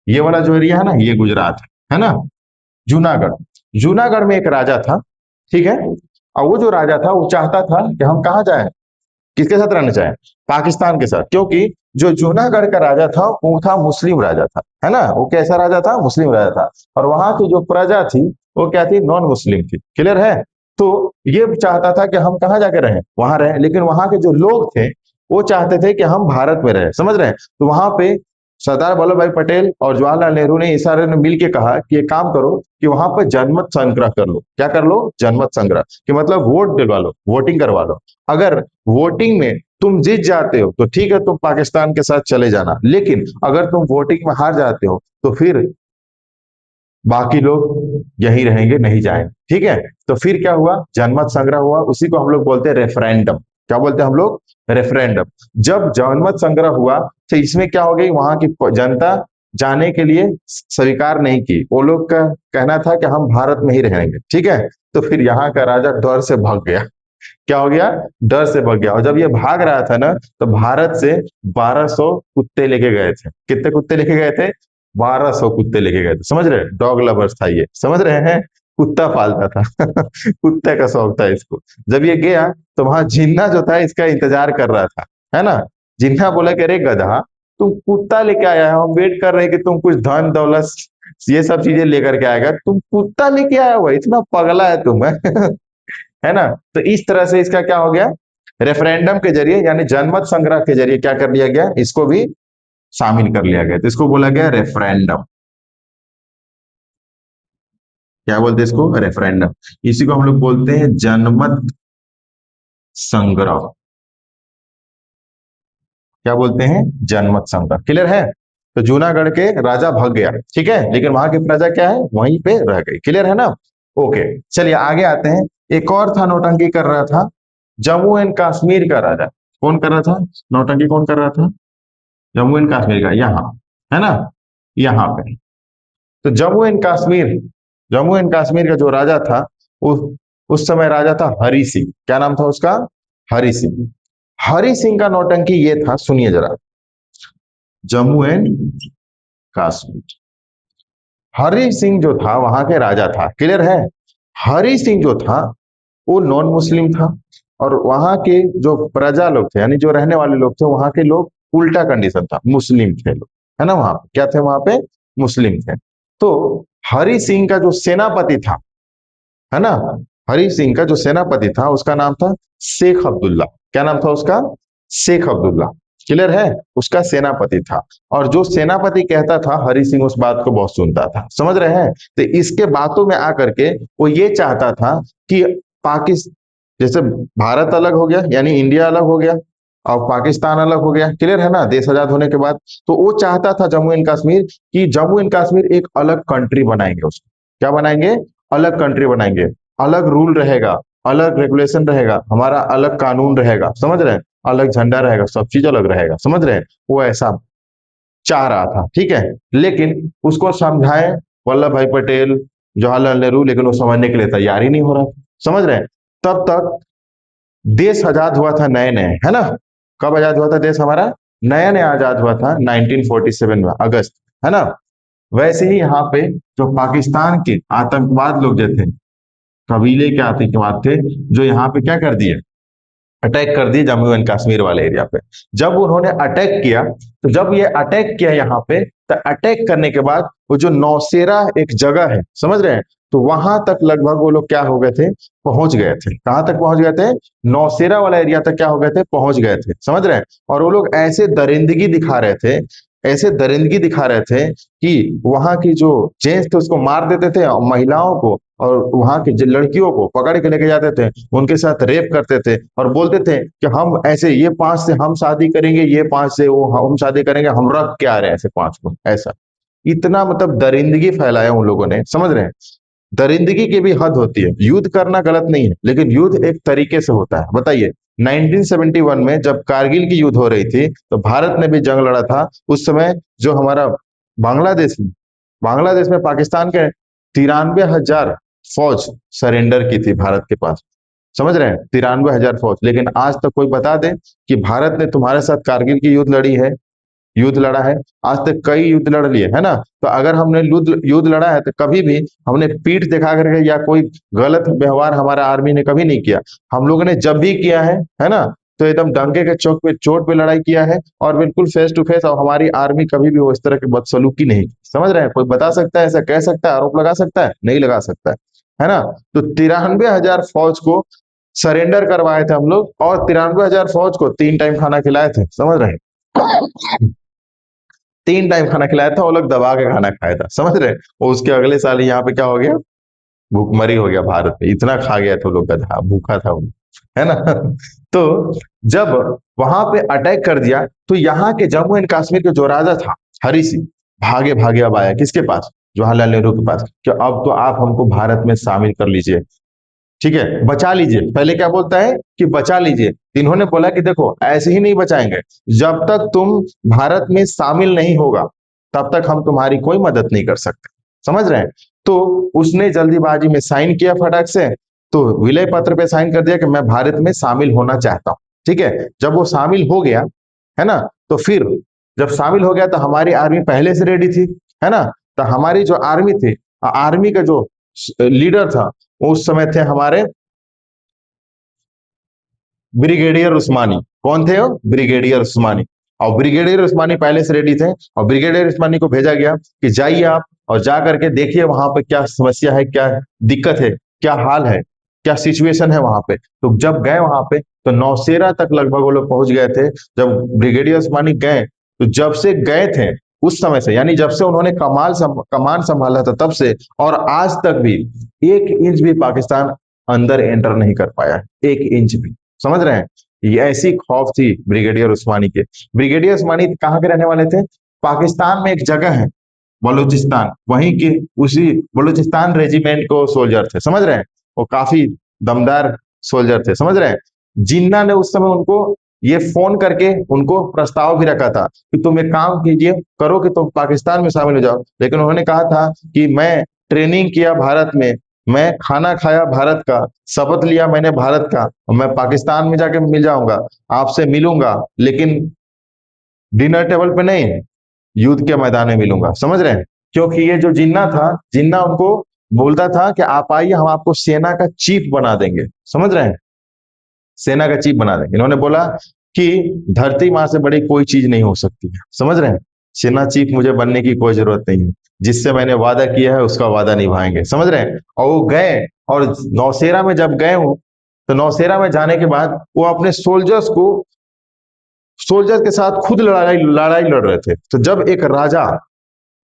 ये वाला जो एरिया है ना, ये गुजरात है ना? जूनागढ़। जूनागढ़ में एक राजा था, ठीक है? और वो जो राजा था वो चाहता था कि हम कहाँ जाएं? किसके साथ रहना चाहें? पाकिस्तान के साथ। क्योंकि जो जूनागढ़ का राजा था वो था मुस्लिम राजा था, है ना, वो कैसा राजा था, मुस्लिम राजा था। और वहां की जो प्रजा थी वो क्या थी, नॉन मुस्लिम थी। क्लियर है। तो ये चाहता था कि हम कहाँ जाके रहें, वहां रहें, लेकिन वहां के जो लोग थे वो चाहते थे कि हम भारत में रहें, समझ रहे हैं। तो वहां पे सरदार वल्लभ भाई पटेल और जवाहरलाल नेहरू ने, इशारे ने मिल के कहा कि एक काम करो कि वहां पर जनमत संग्रह कर लो। क्या कर लो, जनमत संग्रह, कि मतलब वोट दिलवा लो, वोटिंग करवा लो। अगर वोटिंग में तुम जीत जाते हो तो ठीक है, तुम पाकिस्तान के साथ चले जाना, लेकिन अगर तुम वोटिंग में हार जाते हो तो फिर बाकी लोग यहीं रहेंगे, नहीं जाएंगे, ठीक है। तो फिर क्या हुआ, जनमत संग्रह हुआ, उसी को हम लोग बोलते हैं रेफरेंडम। क्या बोलते हैं हम लोग, रेफरेंडम। जब जनमत संग्रह हुआ तो इसमें क्या हो गई, वहां की जनता जाने के लिए स्वीकार नहीं की। वो लोग का कहना था कि हम भारत में ही रहेंगे, ठीक है। तो फिर यहाँ का राजा डर से भाग गया। क्या हो गया, डर से भाग गया। और जब ये भाग रहा था ना, तो भारत से 1200 कुत्ते लेके गए थे। कितने कुत्ते लेके गए थे, 1200 कुत्ते लेके गए थे। समझ रहे, डॉग लवर्स था ये, समझ रहे हैं, कुत्ता पालता था। कुत्ते का शौक था इसको। जब ये गया तो वहां जिन्ना जो था इसका इंतजार कर रहा था, है ना। जिन्ना बोला कि अरे गधा, तुम कुत्ता लेके आया है, हम वेट कर रहे हैं कि तुम कुछ धन दौलत ये सब चीजें लेकर के आएगा, तुम कुत्ता लेके आया हुआ, इतना पगला है तुम, है। है ना। तो इस तरह से इसका क्या हो गया, रेफरेंडम के जरिए यानी जनमत संग्रह के जरिए क्या कर लिया गया, इसको भी शामिल कर लिया गया। तो इसको बोला गया रेफरेंडम। क्या बोलते हैं इसको, रेफरेंडम। इसी को हम लोग बोलते हैं जनमत संग्रह। क्या बोलते हैं, जनमत संग्रह। क्लियर है। तो जूनागढ़ के राजा भाग गया, ठीक है, लेकिन वहां की प्रजा क्या है, वहीं पे रह गई। क्लियर है ना। ओके, चलिए आगे आते हैं। एक और था नौटंकी कर रहा था, जम्मू एंड कश्मीर का राजा। कौन कर रहा था नौटंकी, कौन कर रहा था, जम्मू एंड कश्मीर का, यहाँ, है ना, यहाँ पे। तो जम्मू एंड कश्मीर का जो राजा था, उस समय राजा था हरि सिंह। क्या नाम था उसका, हरि सिंह। हरि सिंह का नौटंकी ये था, सुनिए जरा। जम्मू एंड कश्मीर, हरि सिंह जो था वहां के राजा था। क्लियर है। हरि सिंह जो था वो नॉन मुस्लिम था, और वहां के जो प्रजा लोग थे यानी जो रहने वाले लोग थे, वहां के लोग उल्टा कंडीशन था, मुस्लिम थे लोग, है ना। वहां पे क्या थे, वहां पे मुस्लिम थे। तो हरि सिंह का जो सेनापति था, है ना, हरि सिंह का जो सेनापति था उसका नाम था शेख अब्दुल्ला। क्या नाम था उसका, शेख अब्दुल्ला। क्लियर है। उसका सेनापति था, और जो सेनापति कहता था हरि सिंह उस बात को बहुत सुनता था। समझ रहे हैं। तो इसके बातों में आकर के वो ये चाहता था कि पाकिस्तान, जैसे भारत अलग हो गया यानी इंडिया अलग हो गया, और पाकिस्तान अलग हो गया, क्लियर है ना, देश आजाद होने के बाद। तो वो चाहता था जम्मू एंड कश्मीर, कि जम्मू एंड कश्मीर एक अलग कंट्री बनाएंगे उसको। क्या बनाएंगे, अलग कंट्री बनाएंगे, अलग रूल रहेगा, अलग रेगुलेशन रहेगा, हमारा अलग कानून रहेगा, समझ रहे हैं, अलग झंडा रहेगा, सब चीज अलग रहेगा, समझ रहे हैं। वो ऐसा चाह रहा था, ठीक है। लेकिन उसको समझाए वल्लभ भाई पटेल, जवाहरलाल नेहरू, लेकिन वो समझने के लिए तैयार ही नहीं हो रहा था, समझ रहे हैं। तब तक देश आजाद हुआ था नए नए, है ना। कब आजाद हुआ था देश हमारा, नया नया आजाद हुआ था 1947 में, अगस्त, है ना। वैसे ही यहाँ पे जो पाकिस्तान के आतंकवाद लोग जो थे, कबीले के आतंकवाद थे, जो यहाँ पे क्या कर दिए, अटैक कर दिए जम्मू एंड कश्मीर वाले एरिया पे। जब उन्होंने अटैक किया, तो जब ये अटैक किया यहाँ पे, तो अटैक करने के बाद वो जो नौशेरा एक जगह है, समझ रहे हैं, तो वहां तक लगभग वो लोग क्या हो गए थे, पहुंच गए थे। कहां तक पहुंच गए थे, नौशेरा वाला एरिया तक क्या हो गए थे, पहुंच गए थे, समझ रहे हैं। और वो लोग ऐसे दरिंदगी दिखा रहे थे, ऐसे दरिंदगी दिखा रहे थे कि वहां की जो जेंट्स थे उसको मार देते थे, और महिलाओं को और वहां की जो लड़कियों को पकड़ के लेके जाते थे, उनके साथ रेप करते थे, और बोलते थे कि हम ऐसे ये पांच से हम शादी करेंगे, ये पांच से वो हम शादी करेंगे, हम रख के आ रहे हैं ऐसे पांच को, ऐसा। इतना मतलब दरिंदगी फैलाया उन लोगों ने, समझ रहे हैं। दरिंदगी की भी हद होती है। युद्ध करना गलत नहीं है, लेकिन युद्ध एक तरीके से होता है। बताइए, 1971 में जब कारगिल की युद्ध हो रही थी, तो भारत ने भी जंग लड़ा था। उस समय जो हमारा बांग्लादेश में बांग्लादेश में पाकिस्तान के 93,000 फौज सरेंडर की थी भारत के पास, समझ रहे हैं, 93,000 फौज। लेकिन आज तक कोई बता दे कि भारत ने तुम्हारे साथ कारगिल की युद्ध लड़ी है, युद्ध लड़ा है। आज तक कई युद्ध लड़ लिए, है ना। तो अगर हमने युद्ध युद्ध लड़ा है, तो कभी भी हमने पीठ दिखा करके या कोई गलत व्यवहार हमारा आर्मी ने कभी नहीं किया। हम लोगों ने जब भी किया है ना, तो एकदम डंके के चौक पे चोट पे लड़ाई किया है, और बिल्कुल फेस टू फेस। और हमारी आर्मी कभी भी वो इस तरह की बदसलूकी नहीं की। समझ रहे हैं? कोई बता सकता है, ऐसा कह सकता है, आरोप लगा सकता है? नहीं लगा सकता है ना? तो 93,000 फौज को सरेंडर करवाए थे हम लोग, और 93,000 फौज को 3 टाइम खाना खिलाए थे। समझ रहे हैं? 3 टाइम खाना खिलाया था, वो लोग दबा के खाना खाया था। समझ रहे हैं? और उसके अगले साल यहाँ पे क्या हो गया? भूखमरी हो गया भारत में। इतना खा गया था लोग, गधा भूखा था वो, है ना? तो जब वहां पे अटैक कर दिया, तो यहाँ के जम्मू एंड कश्मीर के जो राजा था, हरि सिंह, भागे भागे अब आया किसके पास? जवाहरलाल नेहरू के पास, कि अब तो आप हमको भारत में शामिल कर लीजिए, ठीक है, बचा लीजिए। पहले क्या बोलता है कि बचा लीजिए। इन्होंने बोला कि देखो, ऐसे ही नहीं बचाएंगे, जब तक तुम भारत में शामिल नहीं होगा तब तक हम तुम्हारी कोई मदद नहीं कर सकते। समझ रहे हैं? तो उसने जल्दीबाजी में साइन किया फटाक से, तो विलय पत्र पे साइन कर दिया कि मैं भारत में शामिल होना चाहता हूं। ठीक है, जब वो शामिल हो गया, है ना, तो फिर जब शामिल हो गया तो हमारी आर्मी पहले से रेडी थी, है ना? तो हमारी जो आर्मी थी, आर्मी का जो लीडर था उस समय थे हमारे ब्रिगेडियर उस्मानी। कौन थे वो? ब्रिगेडियर उस्मानी। और ब्रिगेडियर उस्मानी पहले से रेडी थे, और ब्रिगेडियर उस्मानी को भेजा गया कि जाइए आप और जा करके देखिए वहां पे क्या समस्या है, क्या दिक्कत है, क्या हाल है, क्या सिचुएशन है वहां पे। तो जब गए वहां पे, तो नौशेरा तक लगभग वो लोग पहुंच गए थे। जब ब्रिगेडियर उस्मानी गए, तो जब से गए थे उस समय से, यानी जब से उन्होंने कमान संभाला था तब से, और आज तक भी 1 इंच भी पाकिस्तान अंदर एंटर नहीं कर पाया, 1 इंच भी। समझ रहे हैं? ये ऐसी खौफ थी ब्रिगेडियर उस्मानी के। ब्रिगेडियर उस्मानी कहाँ के रहने वाले थे? पाकिस्तान में एक जगह है बलूचिस्तान, वहीं के उसी बलूचिस्तान रेजिमेंट को सोल्जर थे। समझ रहे हैं? वो काफी दमदार सोल्जर थे। समझ रहे हैं? जिन्ना ने उस समय उनको ये फोन करके उनको प्रस्ताव भी रखा था कि तुम एक काम कीजिए, करो कि तुम पाकिस्तान में शामिल हो जाओ। लेकिन उन्होंने कहा था कि मैं ट्रेनिंग किया भारत में, मैं खाना खाया भारत का, शपथ लिया मैंने भारत का, और मैं पाकिस्तान में जाके मिल जाऊंगा, आपसे मिलूंगा, लेकिन डिनर टेबल पे नहीं, युद्ध के मैदान में मिलूंगा। समझ रहे हैं? क्योंकि ये जो जिन्ना था, जिन्ना उनको बोलता था कि आप आइए, हम आपको सेना का चीफ बना देंगे। समझ रहे हैं? सेना का चीफ बना देंगे। इन्होंने बोला कि धरती माँ से बड़ी कोई चीज नहीं हो सकती है। समझ रहे हैं? सेना चीफ मुझे बनने की कोई जरूरत नहीं है, जिससे मैंने वादा किया है उसका वादा निभाएंगे। समझ रहे हैं? और वो गए, और नौशेरा में जब गए हूं, तो नौशेरा में जाने के बाद वो अपने सोल्जर्स के साथ खुद लड़ाई लड़ाई लड़ रहे थे। तो जब एक राजा,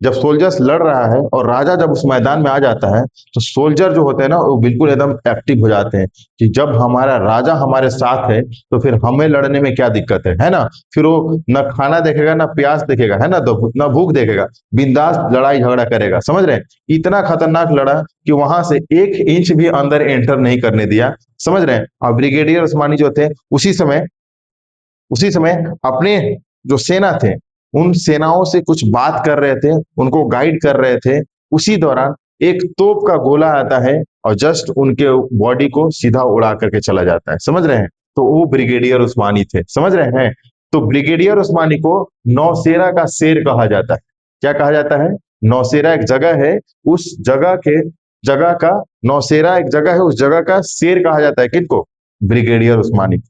जब सोल्जर्स लड़ रहा है और राजा जब उस मैदान में आ जाता है, तो सोल्जर जो होते हैं ना, वो बिल्कुल एकदम एक्टिव हो जाते हैं कि जब हमारा राजा हमारे साथ है तो फिर हमें लड़ने में क्या दिक्कत है ना? फिर वो न खाना देखेगा, ना प्यास देखेगा, है ना, ना भूख देखेगा, बिंदास लड़ाई झगड़ा करेगा। समझ रहे हैं? इतना खतरनाक लड़ा कि वहां से 1 इंच भी अंदर एंटर नहीं करने दिया। समझ रहे हैं? और ब्रिगेडियर उस्मानी जो थे, उसी समय अपने जो सेना थे, उन सेनाओं से कुछ बात कर रहे थे, उनको गाइड कर रहे थे। उसी दौरान एक तोप का गोला आता है और जस्ट उनके बॉडी को सीधा उड़ा करके चला जाता है। समझ रहे हैं? तो वो ब्रिगेडियर उस्मानी थे। समझ रहे हैं? तो ब्रिगेडियर उस्मानी को नौशेरा का शेर कहा जाता है। क्या कहा जाता है? नौशेरा एक जगह है, उस जगह का, नौशेरा एक जगह है, उस जगह का शेर कहा जाता है। किनको? ब्रिगेडियर उस्मानी।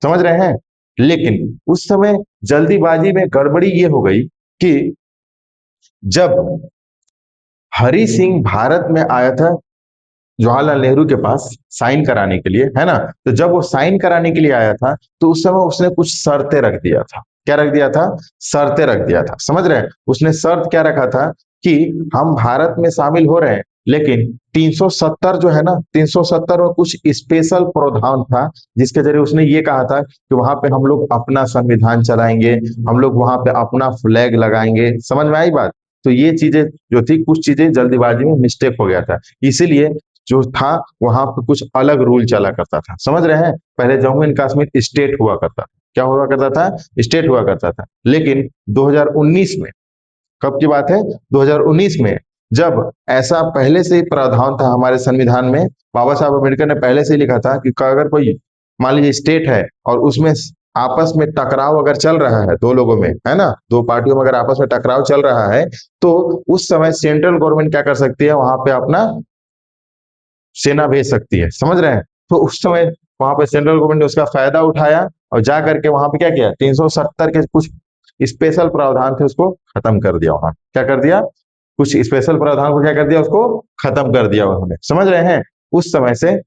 समझ रहे हैं? लेकिन उस समय जल्दीबाजी में गड़बड़ी ये हो गई कि जब हरि सिंह भारत में आया था जवाहरलाल नेहरू के पास साइन कराने के लिए, है ना, तो जब वो साइन कराने के लिए आया था, तो उस समय उसने कुछ शर्तें रख दिया था। क्या रख दिया था? शर्तें रख दिया था। समझ रहे हैं? उसने शर्त क्या रखा था कि हम भारत में शामिल हो रहे हैं, लेकिन 370 जो है ना, 370 में कुछ स्पेशल प्रावधान था, जिसके जरिए उसने ये कहा था कि वहां पे हम लोग अपना संविधान चलाएंगे, हम लोग वहां पे अपना फ्लैग लगाएंगे। समझ में आई बात? तो ये चीजें जो थी, कुछ चीजें जल्दीबाजी में मिस्टेक हो गया था, इसीलिए जो था वहां पे कुछ अलग रूल चला करता था। समझ रहे हैं? पहले जम्मू एंड कश्मीर स्टेट हुआ करता था। क्या हुआ करता था? स्टेट हुआ करता था। लेकिन 2019 में, कब की बात है? 2019 में, जब ऐसा पहले से ही प्रावधान था हमारे संविधान में, बाबा साहब अम्बेडकर ने पहले से ही लिखा था कि अगर कोई, मान लीजिए, स्टेट है और उसमें आपस में टकराव अगर चल रहा है दो लोगों में, है ना, दो पार्टियों में अगर आपस में टकराव चल रहा है, तो उस समय सेंट्रल गवर्नमेंट क्या कर सकती है? वहां पे अपना सेना भेज सकती है। समझ रहे हैं? तो उस समय वहां पे सेंट्रल गवर्नमेंट ने उसका फायदा उठाया, और जा करके वहां पे क्या किया, 370 के कुछ स्पेशल प्रावधान थे उसको खत्म कर दिया। वहां क्या कर दिया, कुछ स्पेशल प्रावधान को क्या कर दिया, उसको खत्म कर दिया उन्होंने, समझ रहे हैं। उस समय से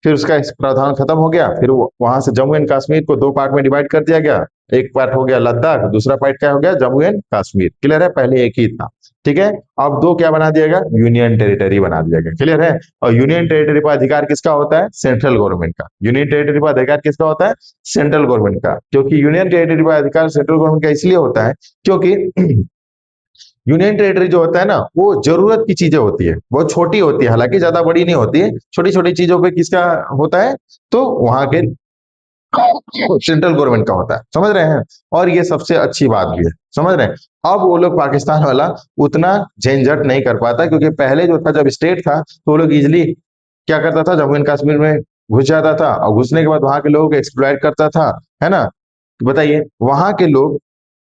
फिर उसका इस प्रावधान खत्म हो गया, फिर वहां से जम्मू एंड कश्मीर को दो पार्ट में डिवाइड कर दिया गया। एक पार्ट हो गया लद्दाख, दूसरा पार्ट क्या हो गया, जम्मू एंड कश्मीर। क्लियर है, पहले एक ही था, ठीक है। अब दो क्या बना दिया गया, यूनियन टेरिटरी बना दिया गया। क्लियर है। और यूनियन टेरिटरी पर अधिकार किसका होता है, सेंट्रल गवर्नमेंट का। यूनियन टेरिटरी पर अधिकार किसका होता है, सेंट्रल गवर्नमेंट का। क्योंकि यूनियन टेरिटरी पर अधिकार सेंट्रल गवर्नमेंट का इसलिए होता है क्योंकि यूनियन टेरिटरी जो होता है ना, वो जरूरत की चीजें होती है, बहुत छोटी होती है, हालांकि ज्यादा बड़ी नहीं होती है, छोटी छोटी चीजों पे किसका होता है, तो वहां के सेंट्रल गवर्नमेंट का होता है, समझ रहे हैं। और ये सबसे अच्छी बात भी है, समझ रहे हैं। अब वो लोग पाकिस्तान वाला उतना झंझट नहीं कर पाता, क्योंकि पहले जो था, जब स्टेट था, तो वो लोग इजिली क्या करता था, जम्मू एंड कश्मीर में घुस जाता था, और घुसने के बाद वहां के लोगों को एक्सप्लॉइट करता था, है ना। तो बताइए, वहां के लोग,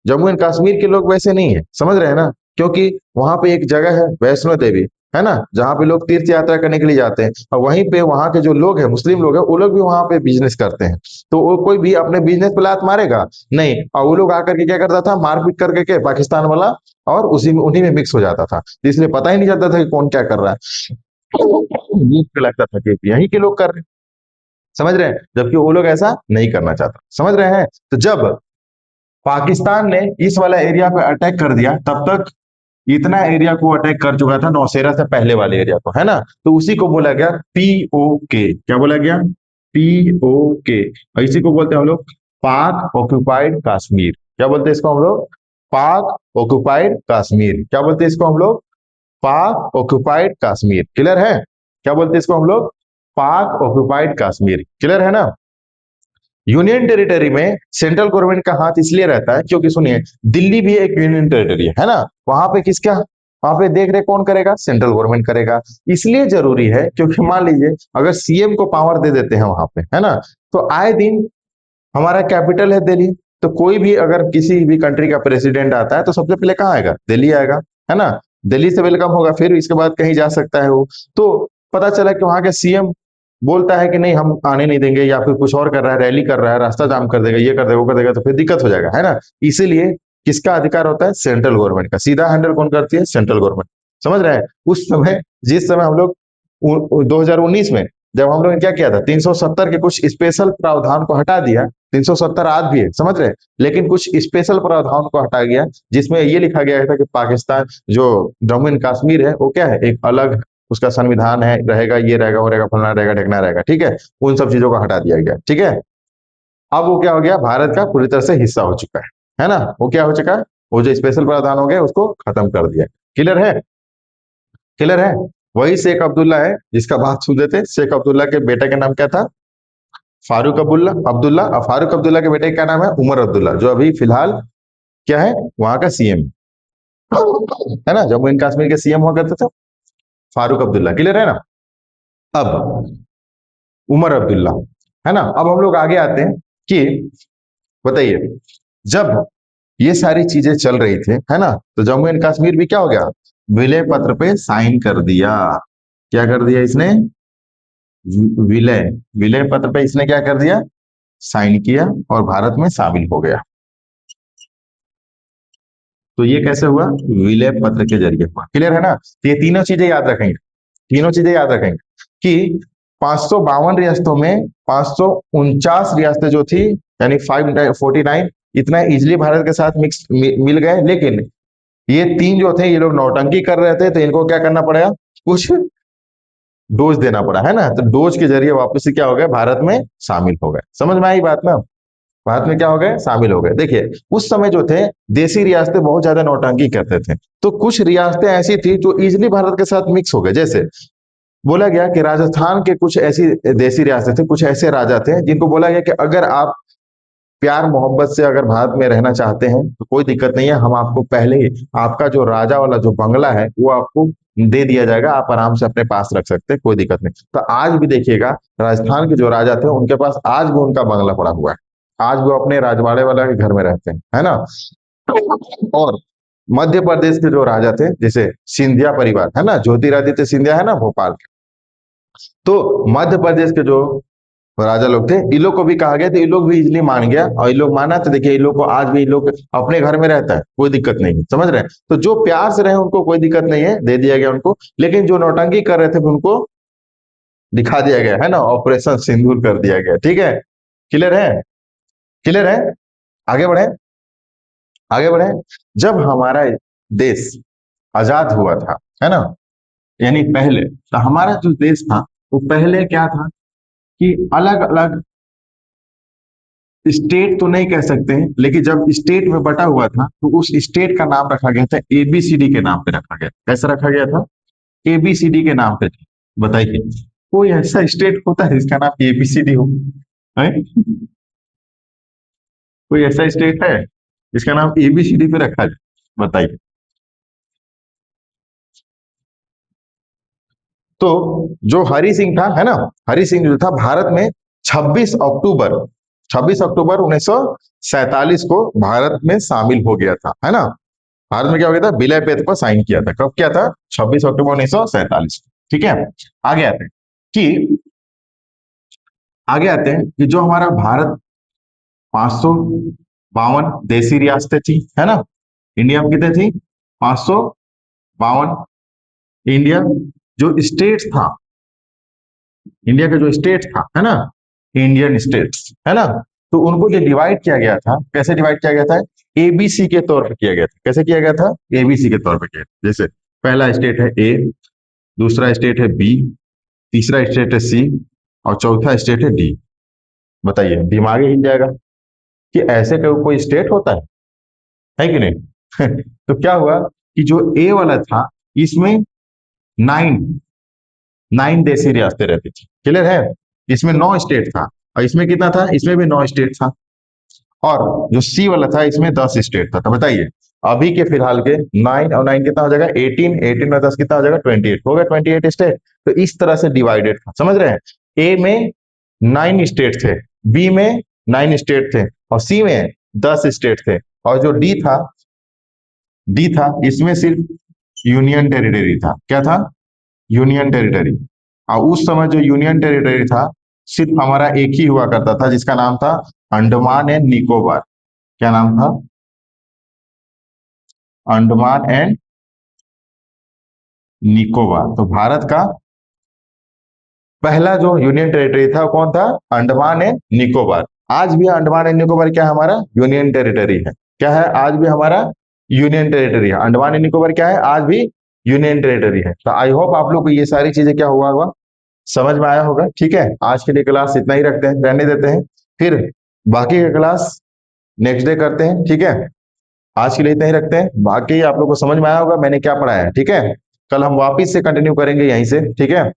जम्मू एंड कश्मीर के लोग वैसे नहीं है, समझ रहे हैं ना। क्योंकि वहां पे एक जगह है वैष्णो देवी, है ना, जहाँ पे लोग तीर्थ यात्रा करने के लिए जाते हैं, और वहीं पे वहां के जो लोग हैं, मुस्लिम लोग हैं, वो लोग भी वहां पे बिजनेस करते हैं। तो वो कोई भी अपने बिजनेस पे लात मारेगा नहीं, और वो लोग आकर के क्या करता था, मारपीट करके के पाकिस्तान वाला, और उसी में उन्हीं में मिक्स हो जाता था, तो इसलिए पता ही नहीं चलता था कि कौन क्या कर रहा है। ये लगता था कि यहीं के लोग कर रहे हैं, समझ रहे हैं, जबकि वो लोग ऐसा नहीं करना चाहता, समझ रहे हैं। तो जब पाकिस्तान ने इस वाला एरिया पे अटैक कर दिया, तब तक इतना एरिया को अटैक कर चुका था, नौशेरा से पहले वाले एरिया को, है ना। तो उसी को बोला गया पीओके। क्या बोला गया, पीओके। और इसी को बोलते हैं हम लोग पाक ऑक्युपाइड कश्मीर। क्या बोलते हैं इसको हम लोग, पाक ऑक्युपाइड कश्मीर। क्या बोलते हैं इसको हम लोग, पाक ऑक्युपाइड कश्मीर। क्लियर है, क्या बोलते हैं इसको हम लोग, पाक ऑक्युपाइड कश्मीर। क्लियर है ना। यूनियन टेरिटरी में सेंट्रल गवर्नमेंट का हाथ इसलिए रहता है क्योंकि सुनिए, दिल्ली भी एक यूनियन टेरिटरी है ना, वहां पे किसका, वहां पे देख रेख कौन करेगा, सेंट्रल गवर्नमेंट करेगा। इसलिए जरूरी है क्योंकि मान लीजिए अगर सीएम को पावर दे देते हैं वहां पे, है ना, तो आए दिन हमारा कैपिटल है दिल्ली, तो कोई भी अगर किसी भी कंट्री का प्रेसिडेंट आता है तो सबसे पहले कहाँ आएगा, दिल्ली आएगा, है ना। दिल्ली से वेलकम होगा, फिर इसके बाद कहीं जा सकता है वो। तो पता चला कि वहां के सीएम बोलता है कि नहीं हम आने नहीं देंगे, या फिर कुछ और कर रहा है, रैली कर रहा है, रास्ता जाम कर देगा, ये कर देगा, वो कर देगा, तो फिर दिक्कत हो जाएगा, है ना। इसीलिए किसका अधिकार होता है, सेंट्रल गवर्नमेंट का। सीधा हैंडल कौन करती है, सेंट्रल गवर्नमेंट। समझ रहे हैं। उस समय, जिस समय हम लोग 2019 में जब हम लोग ने क्या किया था, 370 के कुछ स्पेशल प्रावधान को हटा दिया। 370 आज भी है, समझ रहे हैं, लेकिन कुछ स्पेशल प्रावधान को हटा गया, जिसमें ये लिखा गया था कि पाकिस्तान जो जम्मू एंड कश्मीर है, वो क्या है, एक अलग उसका संविधान है, रहेगा, ये रहेगा, वो रहेगा, फलना रहेगा, ढेकना रहेगा, ठीक है। उन सब चीजों को हटा दिया गया, ठीक है। अब वो क्या हो गया, भारत का पूरी तरह से हिस्सा हो चुका है ना। वो क्या हो चुका है, वो जो स्पेशल प्रावधान हो गया उसको खत्म कर दिया। क्लियर है, क्लियर है। वही शेख अब्दुल्ला है जिसका बात सुन थे, शेख अब्दुल्ला के बेटे का नाम क्या था, फारूक अब्दुल्ला अब्दुल्ला। और फारूक अब्दुल्ला के बेटे का नाम है उमर अब्दुल्ला, जो अभी फिलहाल क्या है, वहां का सीएम, है ना, जम्मू एंड कश्मीर के सीएम हुआ करते थे फारूक अब्दुल्ला। क्लियर है ना। अब उमर अब्दुल्ला, है ना। अब हम लोग आगे आते हैं कि बताइए, जब ये सारी चीजें चल रही थी, है ना, तो जम्मू एंड कश्मीर भी क्या हो गया, विलय पत्र पे साइन कर दिया। क्या कर दिया इसने, विलय, विलय पत्र पे इसने क्या कर दिया, साइन किया, और भारत में शामिल हो गया। तो ये कैसे हुआ, विलय पत्र के जरिए हुआ। क्लियर है ना। तो ये तीनों चीजें याद रखेंगे, तीनों चीजें याद रखेंगे कि 552 रियासतों में 549 रियासतें जो थी, यानी 549, इतना इजिली भारत के साथ मिल गए। लेकिन ये तीन जो थे, ये लोग नौटंकी कर रहे थे, तो इनको क्या करना पड़ा, कुछ डोज देना पड़ा, है ना। तो डोज के जरिए वापस से क्या हो गए, भारत में शामिल हो गए। समझ में आई बात ना, भारत में क्या हो गए, शामिल हो गए। देखिए, उस समय जो थे, देसी रियासतें बहुत ज्यादा नौटंकी करते थे, तो कुछ रियासतें ऐसी थी जो इजिली भारत के साथ मिक्स हो गए। जैसे बोला गया कि राजस्थान के कुछ ऐसी देसी रियासतें थे, कुछ ऐसे राजा थे जिनको बोला गया कि अगर आप प्यार मोहब्बत से अगर भारत में रहना चाहते हैं तो कोई दिक्कत नहीं है, हम आपको पहले ही आपका जो राजा वाला जो बंगला है वो आपको दे दिया जाएगा, आप आराम से अपने पास रख सकते हैं, कोई दिक्कत नहीं। तो आज भी देखिएगा, राजस्थान के जो राजा थे उनके पास आज भी उनका बंगला पड़ा हुआ है, आज वो अपने राजवाड़े वाला के घर में रहते हैं, है ना। और मध्य प्रदेश के जो राजा थे, जैसे सिंधिया परिवार, है ना, ज्योतिरादित्य सिंधिया, है ना, भोपाल के, तो मध्य प्रदेश के जो राजा लोग थे। इन लोग को भी कहा गया तो इन लोग भी इजिली मान गया, और इन लोग माना तो देखिए इन लोग को आज भी इन लोग अपने घर में रहता है, कोई दिक्कत नहीं है, समझ रहे हैं। तो जो प्यार से रहे उनको कोई दिक्कत नहीं है, दे दिया गया उनको। लेकिन जो नौटंकी कर रहे थे उनको दिखा दिया गया है ना, ऑपरेशन सिंदूर कर दिया गया। ठीक है, क्लियर है, क्लियर है। आगे बढ़े, आगे बढ़े। जब हमारा देश आजाद हुआ था, है ना, यानी पहले, तो हमारा जो देश था वो पहले क्या था कि अलग अलग स्टेट तो नहीं कह सकते हैं, लेकिन जब स्टेट में बटा हुआ था तो उस स्टेट का नाम रखा गया था एबीसीडी के नाम पे रखा गया। कैसे रखा गया था? एबीसीडी के नाम पे। बताइए, कोई ऐसा स्टेट होता है जिसका नाम एबीसीडी हो? है? कोई ऐसा स्टेट है जिसका नाम एबीसीडी पे रखा है? बताइए। तो जो हरि सिंह था, है ना, हरि सिंह जो था भारत में 26 अक्टूबर 26 अक्टूबर 1947 को भारत में शामिल हो गया था, है ना। भारत में क्या हो गया था? विलय पेपर पर साइन किया था। कब किया था? 26 अक्टूबर 1947 को। ठीक है, आगे आते हैं कि आगे आते हैं कि जो हमारा भारत 552 देसी रियासतें थी, है ना। इंडिया में कितने थी? 552 इंडिया। जो स्टेट्स था, इंडिया का जो स्टेट था, है ना, इंडियन स्टेट्स, है ना, तो उनको जो डिवाइड किया गया था, कैसे डिवाइड किया गया था? एबीसी के तौर पे किया गया था। कैसे किया गया था? एबीसी के तौर पे किया। जैसे पहला स्टेट है ए, दूसरा स्टेट है बी, तीसरा स्टेट है सी, और चौथा स्टेट है डी। बताइए, दिमाग ही हिल जाएगा कि ऐसे कोई स्टेट होता है कि नहीं? तो क्या हुआ कि जो ए वाला था, इसमें 9 9 देसी रियासतें रहती थी। क्लियर है? इसमें 9 स्टेट था, और इसमें कितना था? इसमें भी 9 स्टेट था। और जो सी वाला था, इसमें 10 स्टेट था। तो बताइए, अभी के फिलहाल के 9 और 9 कितना हो जाएगा? 18, 18 और 10 कितना हो जाएगा? 28 हो गया, 28 स्टेट। तो इस तरह से डिवाइडेड था, समझ रहे हैं। ए में 9 स्टेट थे, बी में 9 स्टेट थे, और सी में 10 स्टेट थे। और जो डी था, इसमें सिर्फ यूनियन टेरिटरी था। क्या था? Union territory. और उस समय जो यूनियन टेरिटरी था, सिर्फ हमारा एक ही हुआ करता था, जिसका नाम था अंडमान एंड निकोबार। क्या नाम था? अंडमान एंड निकोबार। तो भारत का पहला जो यूनियन टेरिटरी था वो कौन था? अंडमान एंड निकोबार। आज भी अंडमान एंड निकोबार क्या है? हमारा यूनियन टेरिटरी है। क्या है? आज भी हमारा यूनियन टेरिटरी है। अंडमान एंड निकोबार क्या है? आज भी यूनियन टेरिटरी है। तो आई होप आप लोग को ये सारी चीजें क्या हुआ होगा, समझ में आया होगा। ठीक है, आज के लिए क्लास इतना ही रखते हैं, रहने देते हैं। फिर बाकी का क्लास नेक्स्ट डे करते हैं। ठीक है, आज के लिए इतना ही रखते हैं। बाकी आप लोग को समझ में आया होगा मैंने क्या पढ़ाया है। ठीक है, कल हम वापिस से कंटिन्यू करेंगे यहीं से। ठीक है,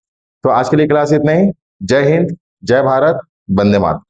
तो आज के लिए क्लास इतना ही। जय हिंद, जय भारत, वंदे मातरम।